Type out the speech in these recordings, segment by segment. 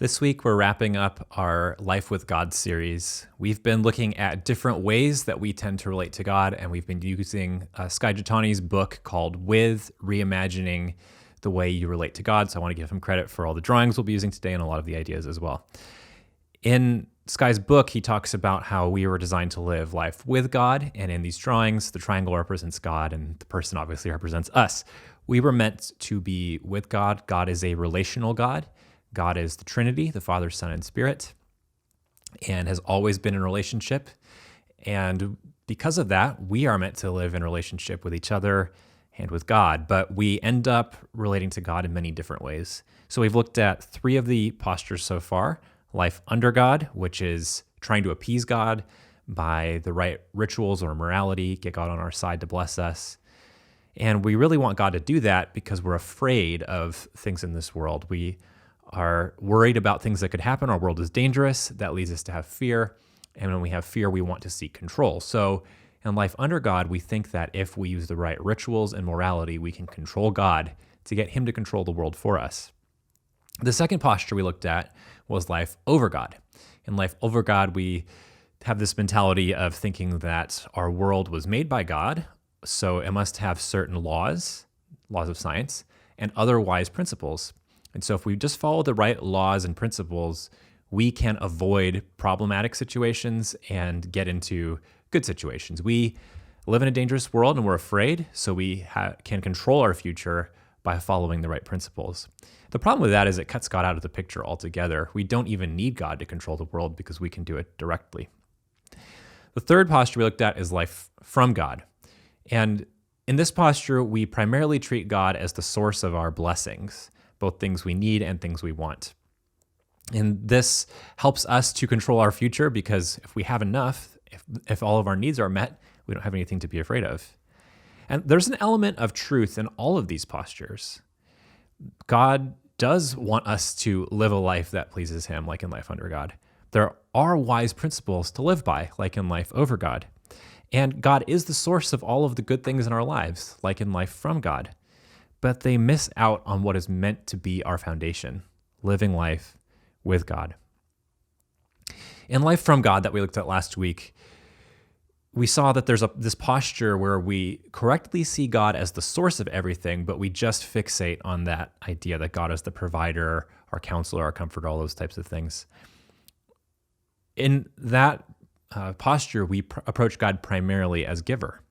This week, we're wrapping up our Life with God series. We've been looking at different ways that we tend to relate to God, and we've been using Skye Jethani's book called With, Reimagining the Way You Relate to God. So I want to give him credit for all the drawings we'll be using today and a lot of the ideas as well. In Skye's book, he talks about how we were designed to live life with God, and in these drawings, the triangle represents God, and the person obviously represents us. We were meant to be with God. God is a relational God. God is the Trinity, the Father, Son, and Spirit, and has always been in relationship. And because of that, we are meant to live in relationship with each other and with God, but we end up relating to God in many different ways. So we've looked at three of the postures so far: life under God, which is trying to appease God by the right rituals or morality, get God on our side to bless us. And we really want God to do that because we're afraid of things in this world. We are worried about things that could happen. Our world is dangerous. That leads us to have fear. And when we have fear, we want to seek control. So in life under God, we think that if we use the right rituals and morality, we can control God to get him to control the world for us. The second posture we looked at was life over God. In life over God, we have this mentality of thinking that our world was made by God, so it must have certain laws of science, and other wise principles. And so if we just follow the right laws and principles, we can avoid problematic situations and get into good situations. We live in a dangerous world and we're afraid, so we can control our future by following the right principles. The problem with that is it cuts God out of the picture altogether. We don't even need God to control the world because we can do it directly. The third posture we looked at is life from God. And in this posture, we primarily treat God as the source of our blessings, both things we need and things we want. And this helps us to control our future because if we have enough, if all of our needs are met, we don't have anything to be afraid of. And there's an element of truth in all of these postures. God does want us to live a life that pleases him, like in life under God. There are wise principles to live by, like in life over God. And God is the source of all of the good things in our lives, like in life from God. But they miss out on what is meant to be our foundation, living life with God. In life from God that we looked at last week, we saw that there's this posture where we correctly see God as the source of everything, but we just fixate on that idea that God is the provider, our counselor, our comforter, all those types of things. In that posture, we approach God primarily as giver.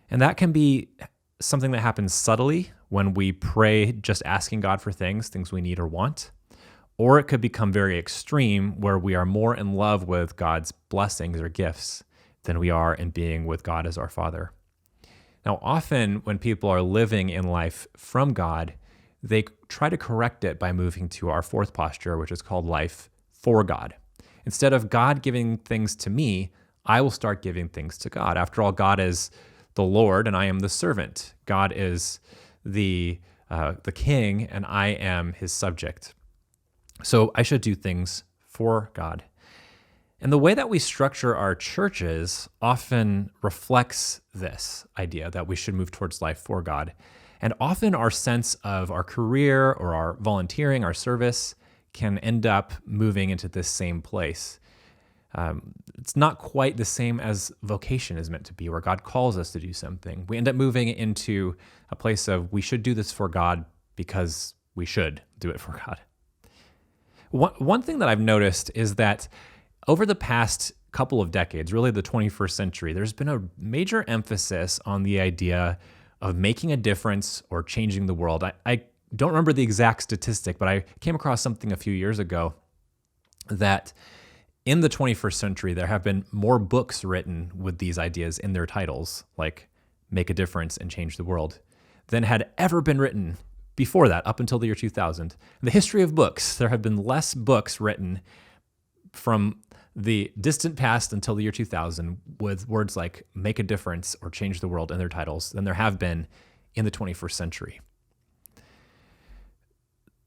And that can be something that happens subtly when we pray just asking God for things we need or want. Or it could become very extreme where we are more in love with God's blessings or gifts than we are in being with God as our Father. Now, often when people are living in life from God, they try to correct it by moving to our fourth posture, which is called life for God. Instead of God giving things to me, I will start giving things to God. After all, God is the Lord and I am the servant. God is the king and I am his subject. So I should do things for God. And the way that we structure our churches often reflects this idea that we should move towards life for God. And often our sense of our career or our volunteering, our service, can end up moving into this same place. It's not quite the same as vocation is meant to be, where God calls us to do something. We end up moving into a place of we should do this for God because we should do it for God. One thing that I've noticed is that over the past couple of decades, really the 21st century, there's been a major emphasis on the idea of making a difference or changing the world. I don't remember the exact statistic, but I came across something a few years ago that in the 21st century, there have been more books written with these ideas in their titles, like Make a Difference and Change the World, than had ever been written before that, up until the year 2000. In the history of books, there have been less books written from the distant past until the year 2000 with words like Make a Difference or Change the World in their titles than there have been in the 21st century.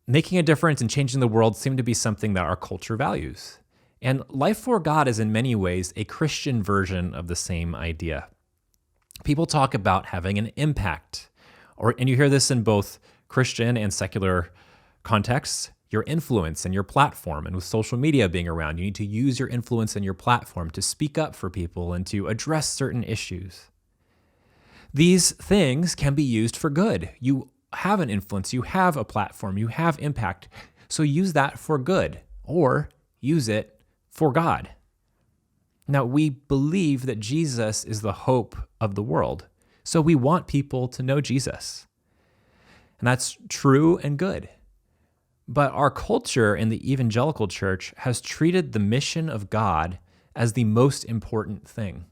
Making a difference and changing the world seem to be something that our culture values. And life for God is in many ways a Christian version of the same idea. People talk about having an impact, and you hear this in both Christian and secular contexts. your influence and your platform. And with social media being around, you need to use your influence and your platform to speak up for people and to address certain issues. These things can be used for good. You have an influence, you have a platform, you have impact. So use that for good or use it for God. Now, we believe that Jesus is the hope of the world. So we want people to know Jesus. And that's true and good. But our culture in the evangelical church has treated the mission of God as the most important thing.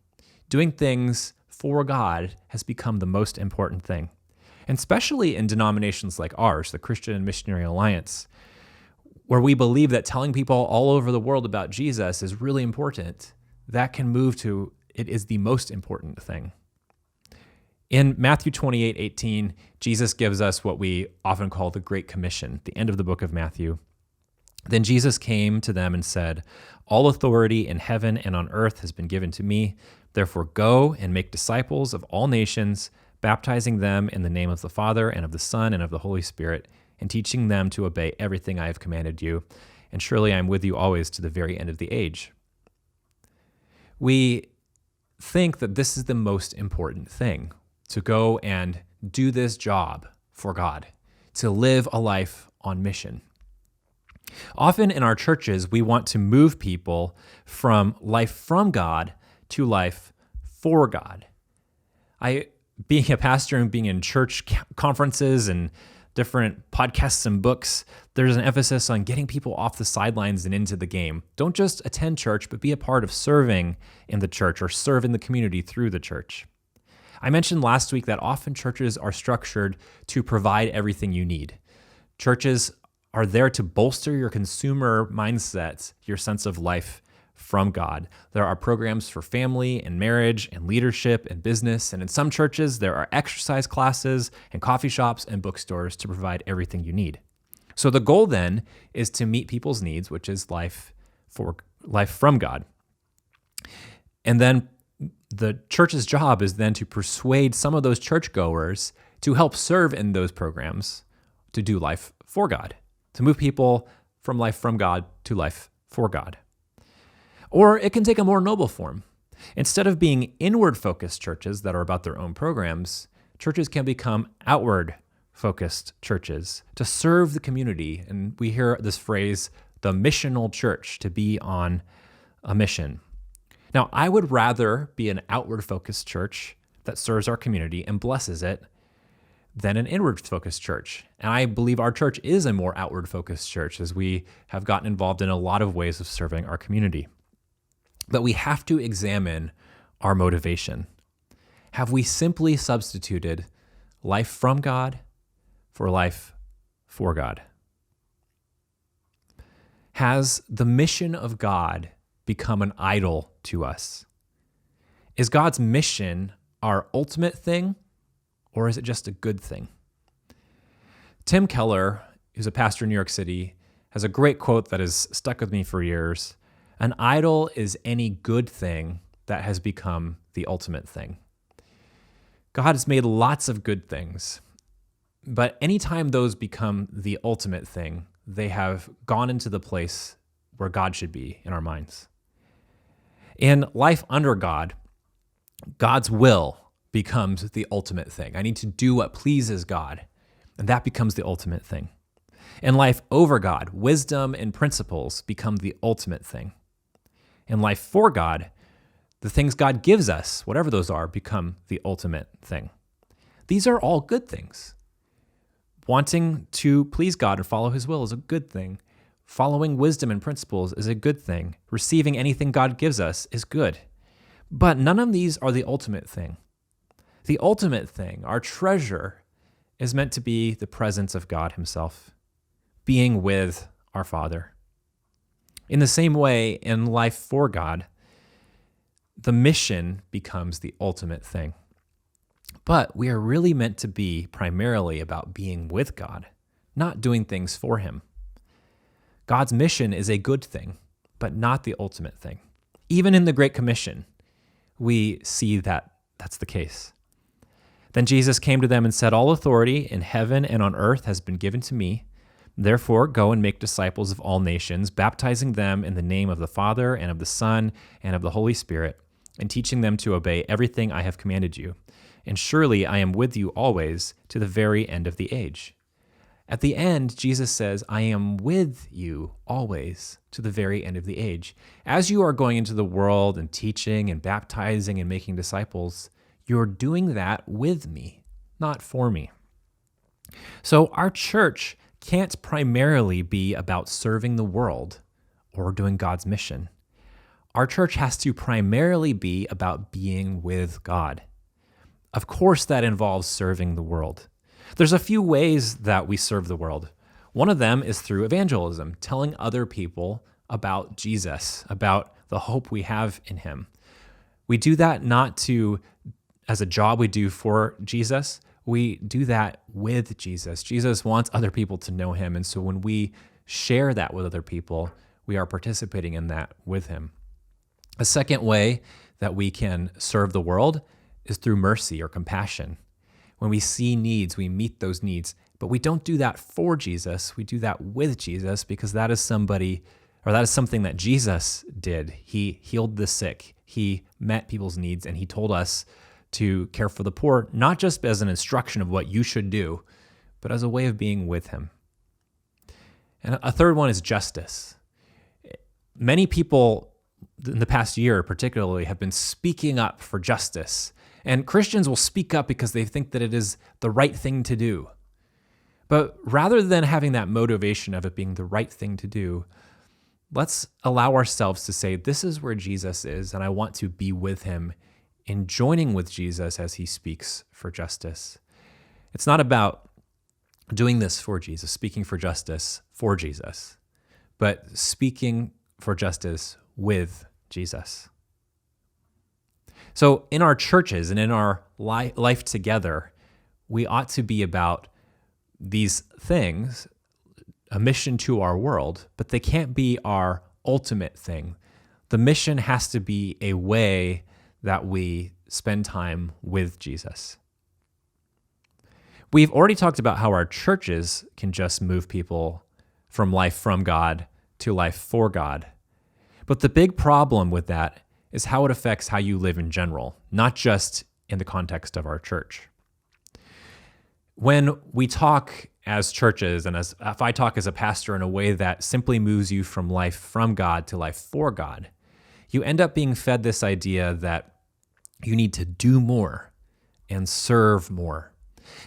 Doing things for God has become the most important thing. And especially in denominations like ours, the Christian Missionary Alliance, where we believe that telling people all over the world about Jesus is really important, that can move to it is the most important thing. In Matthew 28:18, Jesus gives us what we often call the Great Commission, the end of the book of Matthew. Then Jesus came to them and said, "All authority in heaven and on earth has been given to me. Therefore go and make disciples of all nations, baptizing them in the name of the Father and of the Son and of the Holy Spirit, and teaching them to obey everything I have commanded you. And surely I am with you always to the very end of the age." We think that this is the most important thing, to go and do this job for God, to live a life on mission. Often in our churches, we want to move people from life from God to life for God. Being a pastor and being in church conferences and different podcasts and books, there's an emphasis on getting people off the sidelines and into the game. Don't just attend church, but be a part of serving in the church or serve in the community through the church. I mentioned last week that often churches are structured to provide everything you need. Churches are there to bolster your consumer mindset, your sense of life from God. There are programs for family and marriage and leadership and business. And in some churches, there are exercise classes and coffee shops and bookstores to provide everything you need. So the goal then is to meet people's needs, which is life from God. And then the church's job is then to persuade some of those churchgoers to help serve in those programs to do life for God, to move people from life from God to life for God. Or it can take a more noble form. Instead of being inward-focused churches that are about their own programs, churches can become outward-focused churches to serve the community. And we hear this phrase, the missional church, to be on a mission. Now, I would rather be an outward-focused church that serves our community and blesses it than an inward-focused church. And I believe our church is a more outward-focused church as we have gotten involved in a lot of ways of serving our community. But we have to examine our motivation. Have we simply substituted life from God for life for God? Has the mission of God become an idol to us? Is God's mission our ultimate thing, or is it just a good thing? Tim Keller, who's a pastor in New York City, has a great quote that has stuck with me for years. An idol is any good thing that has become the ultimate thing. God has made lots of good things, but anytime those become the ultimate thing, they have gone into the place where God should be in our minds. In life under God, God's will becomes the ultimate thing. I need to do what pleases God, and that becomes the ultimate thing. In life over God, wisdom and principles become the ultimate thing. In life for God, the things God gives us, whatever those are, become the ultimate thing. These are all good things. Wanting to please God and follow his will is a good thing. Following wisdom and principles is a good thing. Receiving anything God gives us is good. But none of these are the ultimate thing. The ultimate thing, our treasure, is meant to be the presence of God himself, being with our Father. In the same way, in life for God, the mission becomes the ultimate thing. But we are really meant to be primarily about being with God, not doing things for him. God's mission is a good thing, but not the ultimate thing. Even in the Great Commission, we see that that's the case. Then Jesus came to them and said, "All authority in heaven and on earth has been given to me. Therefore, go and make disciples of all nations, baptizing them in the name of the Father and of the Son and of the Holy Spirit, and teaching them to obey everything I have commanded you. And surely I am with you always to the very end of the age. At the end, Jesus says, I am with you always to the very end of the age. As you are going into the world and teaching and baptizing and making disciples, you're doing that with me, not for me. So our church can't primarily be about serving the world or doing God's mission. Our church has to primarily be about being with God. Of course, that involves serving the world. There's a few ways that we serve the world. One of them is through evangelism, telling other people about Jesus, about the hope we have in him. We do that not as a job we do for Jesus. We do that with Jesus. Jesus wants other people to know him. And so when we share that with other people, we are participating in that with him. A second way that we can serve the world is through mercy or compassion. When we see needs, we meet those needs, but we don't do that for Jesus. We do that with Jesus because that is something that Jesus did. He healed the sick. He met people's needs, and he told us to care for the poor, not just as an instruction of what you should do, but as a way of being with him. And a third one is justice. Many people in the past year particularly have been speaking up for justice. And Christians will speak up because they think that it is the right thing to do. But rather than having that motivation of it being the right thing to do, let's allow ourselves to say, this is where Jesus is, and I want to be with him in joining with Jesus as he speaks for justice. It's not about doing this for Jesus, speaking for justice for Jesus, but speaking for justice with Jesus. So in our churches and in our life together, we ought to be about these things, a mission to our world, but they can't be our ultimate thing. The mission has to be a way that we spend time with Jesus. We've already talked about how our churches can just move people from life from God to life for God. But the big problem with that is how it affects how you live in general, not just in the context of our church. When we talk as churches, and if I talk as a pastor in a way that simply moves you from life from God to life for God, you end up being fed this idea that you need to do more and serve more.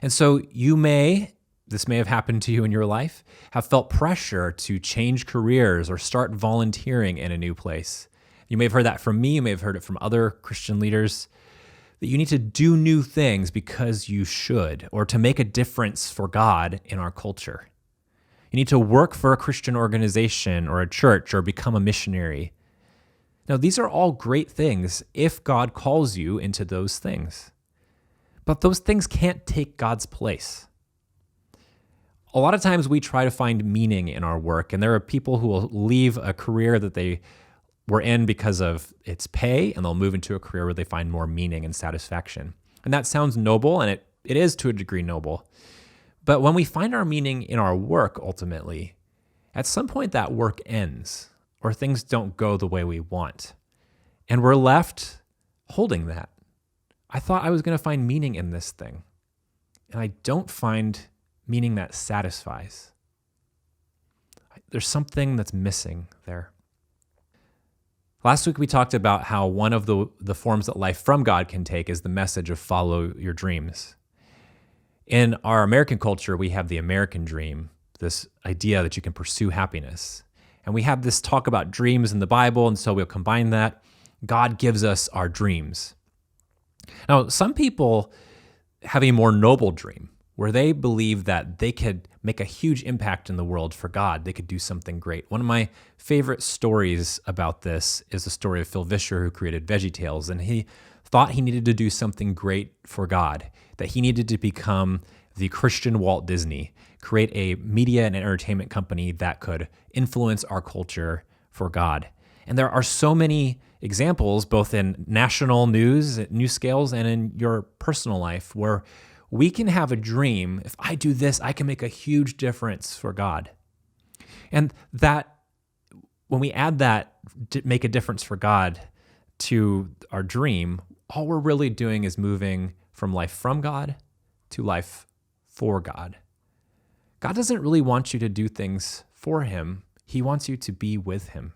And so this may have happened to you in your life, have felt pressure to change careers or start volunteering in a new place. You may have heard that from me, you may have heard it from other Christian leaders, that you need to do new things because you should, or to make a difference for God in our culture. You need to work for a Christian organization or a church or become a missionary. Now, these are all great things if God calls you into those things. But those things can't take God's place. A lot of times we try to find meaning in our work, and there are people who will leave a career that they were in because of its pay, and they'll move into a career where they find more meaning and satisfaction. And that sounds noble, and it is to a degree noble. But when we find our meaning in our work, ultimately, at some point that work ends, or things don't go the way we want. And we're left holding that. I thought I was going to find meaning in this thing, and I don't find meaning that satisfies. There's something that's missing there. Last week, we talked about how one of the forms that life from God can take is the message of follow your dreams. In our American culture, we have the American dream, this idea that you can pursue happiness. And we have this talk about dreams in the Bible, and so we'll combine that. God gives us our dreams. Now, some people have a more noble dream where they believe that they could make a huge impact in the world for God. They could do something great. One of my favorite stories about this is the story of Phil Vischer, who created VeggieTales, and he thought he needed to do something great for God, that he needed to become the Christian Walt Disney, create a media and entertainment company that could influence our culture for God. And there are so many examples, both in national news scales and in your personal life, where we can have a dream. If I do this, I can make a huge difference for God. And that, when we add that, make a difference for God to our dream, all we're really doing is moving from life from God to life for God. God doesn't really want you to do things for him. He wants you to be with him.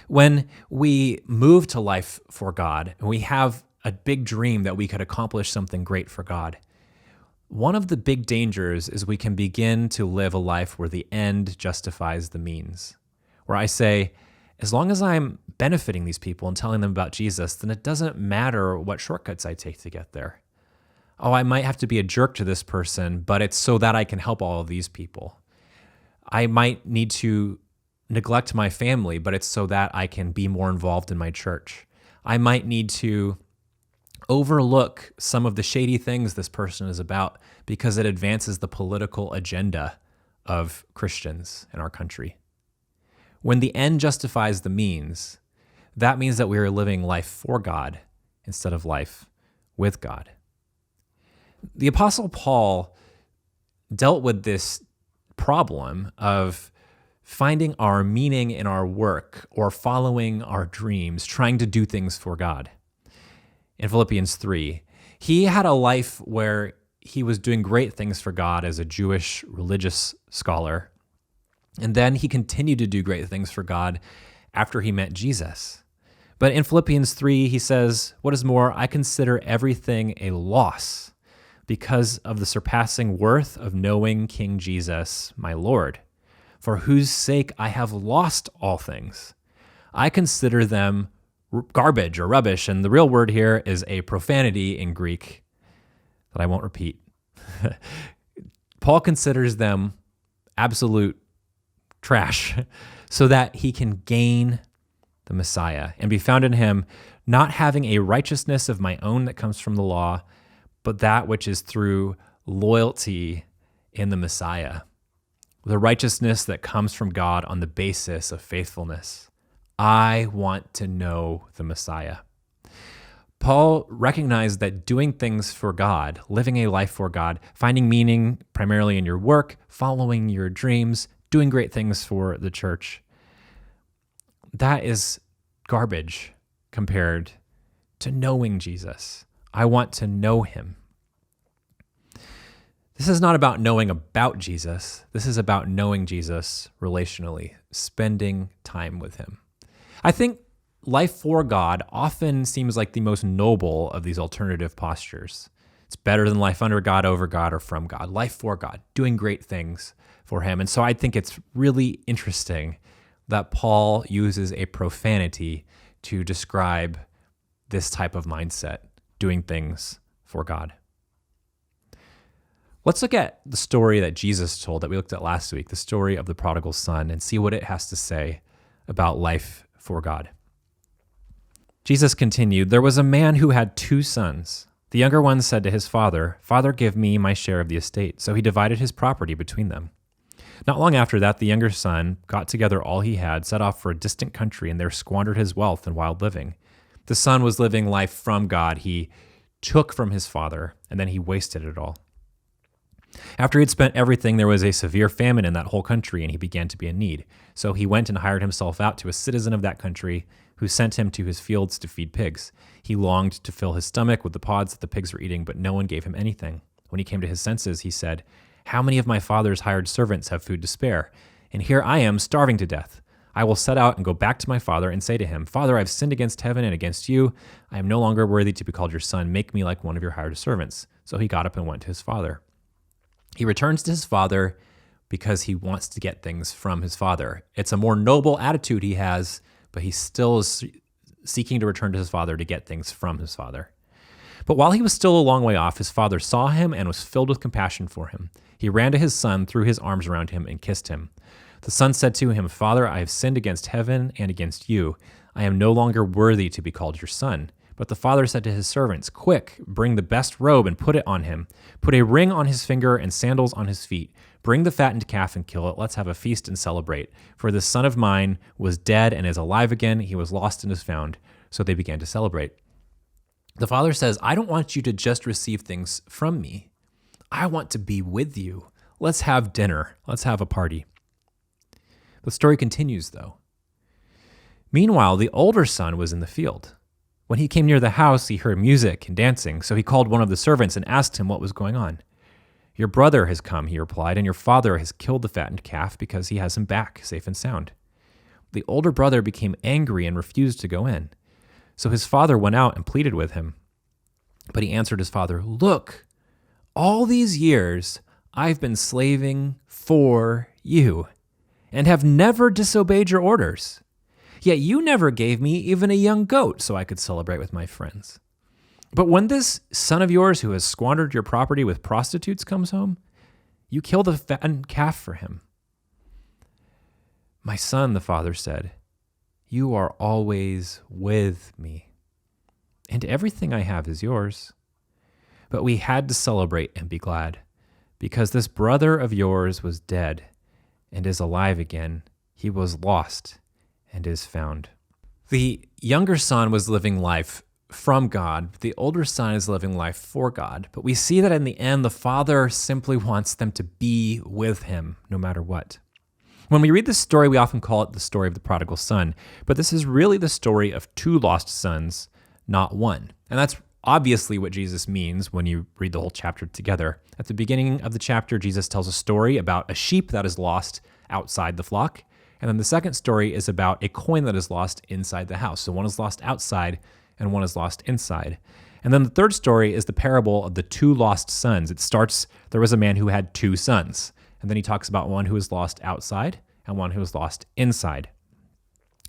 When we move to life for God and we have a big dream that we could accomplish something great for God, one of the big dangers is we can begin to live a life where the end justifies the means. Where I say, as long as I'm benefiting these people and telling them about Jesus, then it doesn't matter what shortcuts I take to get there. Oh, I might have to be a jerk to this person, but it's so that I can help all of these people. I might need to neglect my family, but it's so that I can be more involved in my church. I might need to overlook some of the shady things this person is about because it advances the political agenda of Christians in our country. When the end justifies the means, that means that we are living life for God instead of life with God. The Apostle Paul dealt with this problem of finding our meaning in our work or following our dreams, trying to do things for God. In Philippians 3, he had a life where he was doing great things for God as a Jewish religious scholar. And then he continued to do great things for God after he met Jesus. But in Philippians 3, he says, "What is more, I consider everything a loss because of the surpassing worth of knowing King Jesus, my Lord, for whose sake I have lost all things. I consider them garbage or rubbish." And the real word here is a profanity in Greek that I won't repeat. Paul considers them absolute trash so that he can gain the Messiah and be found in him, not having a righteousness of my own that comes from the law, but that which is through loyalty in the Messiah, the righteousness that comes from God on the basis of faithfulness. I want to know the Messiah. Paul recognized that doing things for God, living a life for God, finding meaning primarily in your work, following your dreams, doing great things for the church, that is garbage compared to knowing Jesus. I want to know him. This is not about knowing about Jesus. This is about knowing Jesus relationally, spending time with him. I think life for God often seems like the most noble of these alternative postures. It's better than life under God, over God, or from God. Life for God, doing great things for him. And so I think it's really interesting that Paul uses a profanity to describe this type of mindset, doing things for God. Let's look at the story that Jesus told that we looked at last week, the story of the prodigal son, and see what it has to say about life for God. Jesus continued, "There was a man who had 2 sons. The younger one said to his father, 'Father, give me my share of the estate.' So he divided his property between them. Not long after that, the younger son got together all he had, set off for a distant country, and there squandered his wealth in wild living. The son was living life from God. He took from his father, and then he wasted it all. After he had spent everything, there was a severe famine in that whole country, and he began to be in need. So he went and hired himself out to a citizen of that country, who sent him to his fields to feed pigs. He longed to fill his stomach with the pods that the pigs were eating, but no one gave him anything. When he came to his senses, he said, 'How many of my father's hired servants have food to spare? And here I am starving to death. I will set out and go back to my father and say to him, Father, I've sinned against heaven and against you. I am no longer worthy to be called your son. Make me like one of your hired servants.' So he got up and went to his father. He returns to his father because he wants to get things from his father. It's a more noble attitude he has, but he still is seeking to return to his father to get things from his father. But while he was still a long way off, his father saw him and was filled with compassion for him. He ran to his son, threw his arms around him, and kissed him. The son said to him, Father, I have sinned against heaven and against you. I am no longer worthy to be called your son. But the father said to his servants, Quick, bring the best robe and put it on him. Put a ring on his finger and sandals on his feet. Bring the fattened calf and kill it. Let's have a feast and celebrate. For this son of mine was dead and is alive again. He was lost and is found. So they began to celebrate. The father says, I don't want you to just receive things from me. I want to be with you. Let's have dinner. Let's have a party. The story continues, though. Meanwhile, the older son was in the field. When he came near the house, he heard music and dancing, so he called one of the servants and asked him what was going on. Your brother has come, he replied, and your father has killed the fattened calf because he has him back, safe and sound. The older brother became angry and refused to go in. So his father went out and pleaded with him. But he answered his father, Look, all these years I've been slaving for you and have never disobeyed your orders. Yet you never gave me even a young goat so I could celebrate with my friends. But when this son of yours who has squandered your property with prostitutes comes home, you kill the fattened calf for him. My son, the father said, you are always with me, and everything I have is yours. But we had to celebrate and be glad, because this brother of yours was dead and is alive again. He was lost and is found. The younger son was living life from God. The older son is living life for God. But we see that in the end, the father simply wants them to be with him no matter what. When we read this story, we often call it the story of the prodigal son, but this is really the story of two lost sons, not one. And that's obviously what Jesus means when you read the whole chapter together. At the beginning of the chapter, Jesus tells a story about a sheep that is lost outside the flock. And then the second story is about a coin that is lost inside the house. So one is lost outside and one is lost inside. And then the third story is the parable of the two lost sons. It starts, there was a man who had two sons. And then he talks about one who was lost outside and one who was lost inside.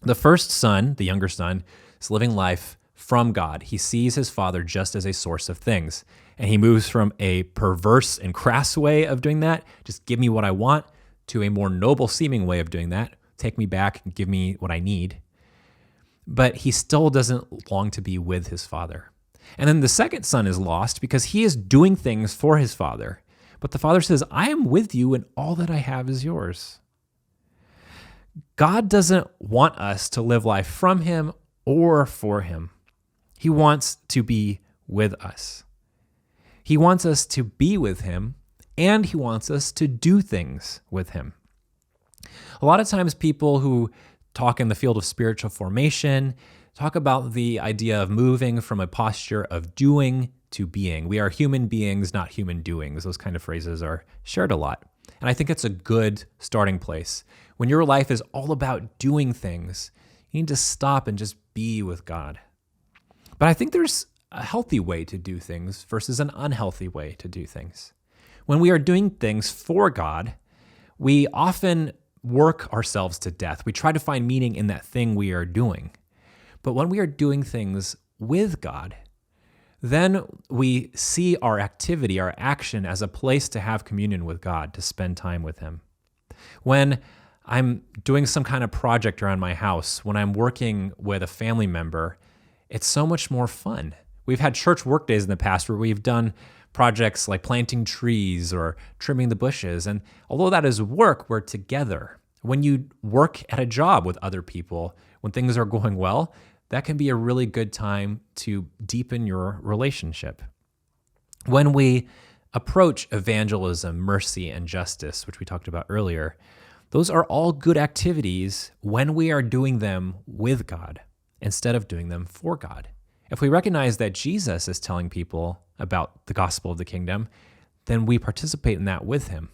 The first son, the younger son, is living life from God. He sees his father just as a source of things. And he moves from a perverse and crass way of doing that, just give me what I want, to a more noble seeming way of doing that, take me back and give me what I need. But he still doesn't long to be with his father. And then the second son is lost because he is doing things for his father. But the father says, I am with you and all that I have is yours. God doesn't want us to live life from him or for him. He wants to be with us. He wants us to be with him, and he wants us to do things with him. A lot of times people who talk in the field of spiritual formation talk about the idea of moving from a posture of doing to being. We are human beings, not human doings. Those kind of phrases are shared a lot. And I think it's a good starting place. When your life is all about doing things, you need to stop and just be with God. But I think there's a healthy way to do things versus an unhealthy way to do things. When we are doing things for God, we often work ourselves to death. We try to find meaning in that thing we are doing. But when we are doing things with God, then we see our activity, our action as a place to have communion with God, to spend time with him. When I'm doing some kind of project around my house, when I'm working with a family member, it's so much more fun. We've had church work days in the past where we've done projects like planting trees or trimming the bushes. And although that is work, we're together. When you work at a job with other people, when things are going well, that can be a really good time to deepen your relationship. When we approach evangelism, mercy, and justice, which we talked about earlier, those are all good activities when we are doing them with God instead of doing them for God. If we recognize that Jesus is telling people about the gospel of the kingdom, then we participate in that with him.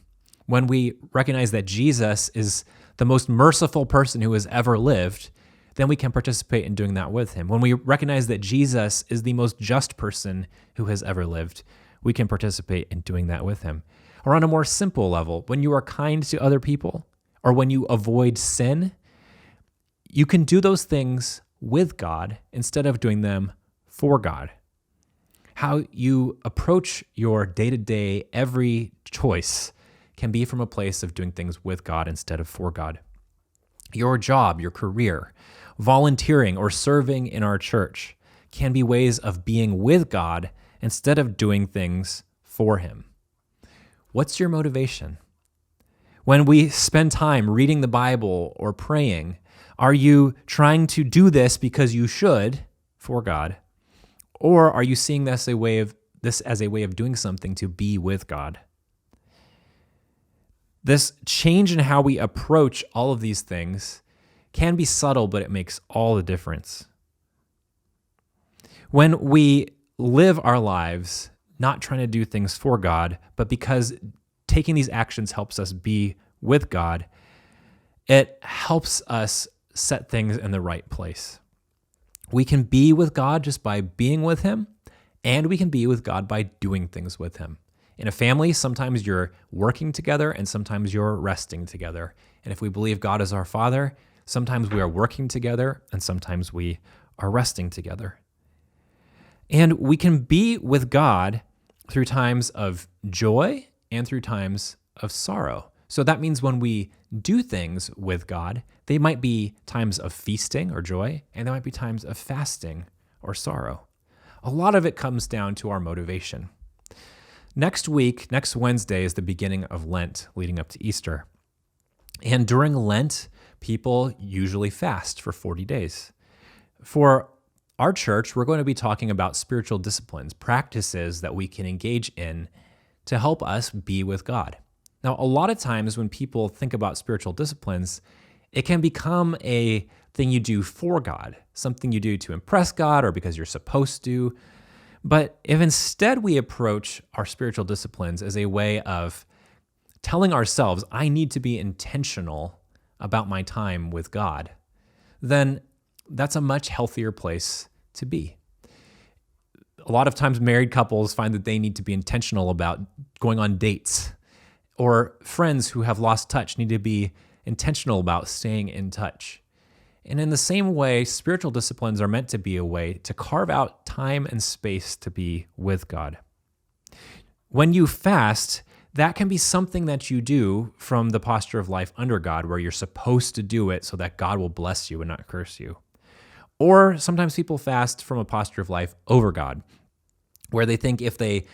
When we recognize that Jesus is the most merciful person who has ever lived, then we can participate in doing that with him. When we recognize that Jesus is the most just person who has ever lived, we can participate in doing that with him. Or on a more simple level, when you are kind to other people, or when you avoid sin, you can do those things with God instead of doing them for God. How you approach your day-to-day, every choice can be from a place of doing things with God instead of for God. Your job, your career, volunteering, or serving in our church can be ways of being with God instead of doing things for him. What's your motivation? When we spend time reading the Bible or praying, are you trying to do this because you should for God? Or are you seeing this as a way of doing something to be with God? This change in how we approach all of these things can be subtle, but it makes all the difference. When we live our lives not trying to do things for God, but because taking these actions helps us be with God, it helps us set things in the right place. We can be with God just by being with Him, and we can be with God by doing things with Him. In a family, sometimes you're working together and sometimes you're resting together. And if we believe God is our Father, sometimes we are working together and sometimes we are resting together. And we can be with God through times of joy and through times of sorrow. So that means when we do things with God, they might be times of feasting or joy, and there might be times of fasting or sorrow. A lot of it comes down to our motivation. Next week, next Wednesday, is the beginning of Lent leading up to Easter. And during Lent, people usually fast for 40 days. For our church, we're going to be talking about spiritual disciplines, practices that we can engage in to help us be with God. Now, a lot of times when people think about spiritual disciplines, it can become a thing you do for God, something you do to impress God or because you're supposed to. But if instead we approach our spiritual disciplines as a way of telling ourselves, I need to be intentional about my time with God, then that's a much healthier place to be. A lot of times married couples find that they need to be intentional about going on dates, or friends who have lost touch need to be intentional about staying in touch. And in the same way, spiritual disciplines are meant to be a way to carve out time and space to be with God. When you fast, that can be something that you do from the posture of life under God, where you're supposed to do it so that God will bless you and not curse you. Or sometimes people fast from a posture of life over God, where they think if they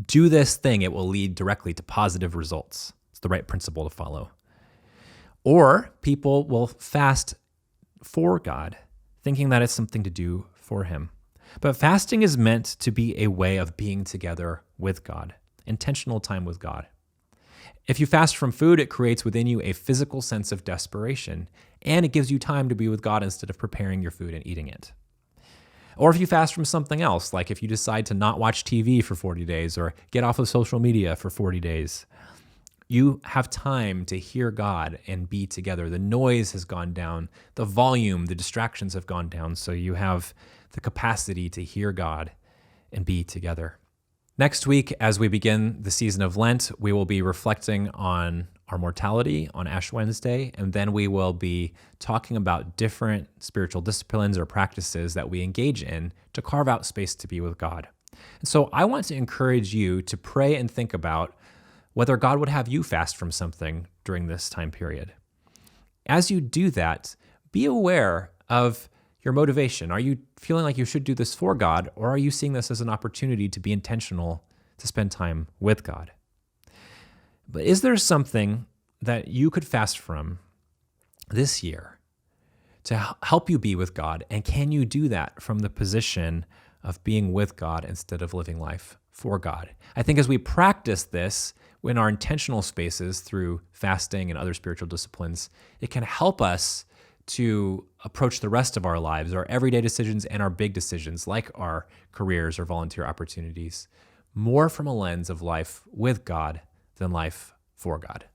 do this thing, it will lead directly to positive results. It's the right principle to follow. Or people will fast for God, thinking that it's something to do for Him. But fasting is meant to be a way of being together with God, intentional time with God. If you fast from food, it creates within you a physical sense of desperation, and it gives you time to be with God instead of preparing your food and eating it. Or if you fast from something else, like if you decide to not watch TV for 40 days or get off of social media for 40 days, you have time to hear God and be together. The noise has gone down, the volume, the distractions have gone down, so you have the capacity to hear God and be together. Next week, as we begin the season of Lent, we will be reflecting on our mortality on Ash Wednesday, and then we will be talking about different spiritual disciplines or practices that we engage in to carve out space to be with God. And so I want to encourage you to pray and think about whether God would have you fast from something during this time period. As you do that, be aware of your motivation. Are you feeling like you should do this for God, or are you seeing this as an opportunity to be intentional to spend time with God? But is there something that you could fast from this year to help you be with God? And can you do that from the position of being with God instead of living life for God? I think as we practice this in our intentional spaces through fasting and other spiritual disciplines, it can help us to approach the rest of our lives, our everyday decisions and our big decisions, like our careers or volunteer opportunities, more from a lens of life with God than life for God.